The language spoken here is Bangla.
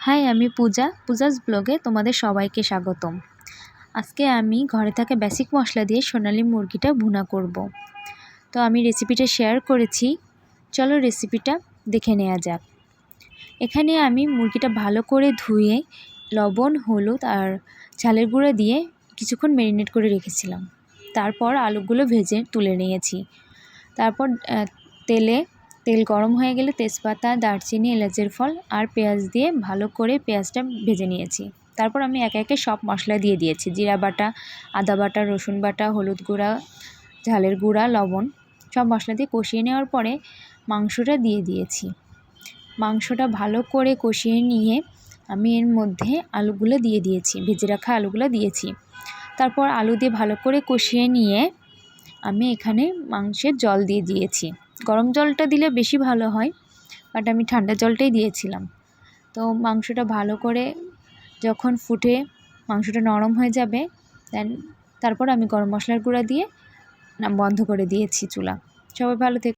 হাই, আমি পূজাস ব্লগে তোমাদের সবাইকে স্বাগতম। আজকে আমি ঘরে থাকা বেসিক মশলা দিয়ে সোনালী মুরগিটা ভুনা করব। তো আমি রেসিপিটা শেয়ার করেছি, চলো রেসিপিটা দেখে নেওয়া যাক। এখানে আমি মুরগিটা ভালো করে ধুয়ে লবণ, হলুদ আর ঝালের গুঁড়ো দিয়ে কিছুক্ষণ ম্যারিনেট করে রেখেছিলাম। তারপর আলুগুলো ভেজে তুলে নিয়েছি। তারপর তেল গরম হয়ে গেলে তেজপাতা, দারচিনি, এলাচের ফল আর পেঁয়াজ দিয়ে ভালো করে পেঁয়াজটা ভেজে নিয়েছি। তারপর আমি একে একে সব মশলা দিয়ে দিয়েছি, জিরা বাটা, আদা বাটা, রসুন বাটা, হলুদ গুঁড়া, ঝালের গুঁড়া, লবণ, সব মশলা দিয়ে কষিয়ে নেওয়ার পরে মাংসটা দিয়ে দিয়েছি। মাংসটা ভালো করে কষিয়ে নিয়ে আমি এর মধ্যে আলুগুলো দিয়ে দিয়েছি, ভেজে রাখা আলুগুলো দিয়েছি। তারপর আলু দিয়ে ভালো করে কষিয়ে নিয়ে আমি এখানে মাংসের জল দিয়ে দিয়েছি। গরম জলটা দিলে বেশি ভালো হয়, বাট আমি ঠান্ডা জলটাই দিয়েছিলাম। তো মাংসটা ভালো করে যখন ফুটে মাংসটা নরম হয়ে যাবে, তারপর আমি গরম মশলার গুঁড়া দিয়ে বন্ধ করে দিয়েছি চুলা। সবাই ভালো থেকো।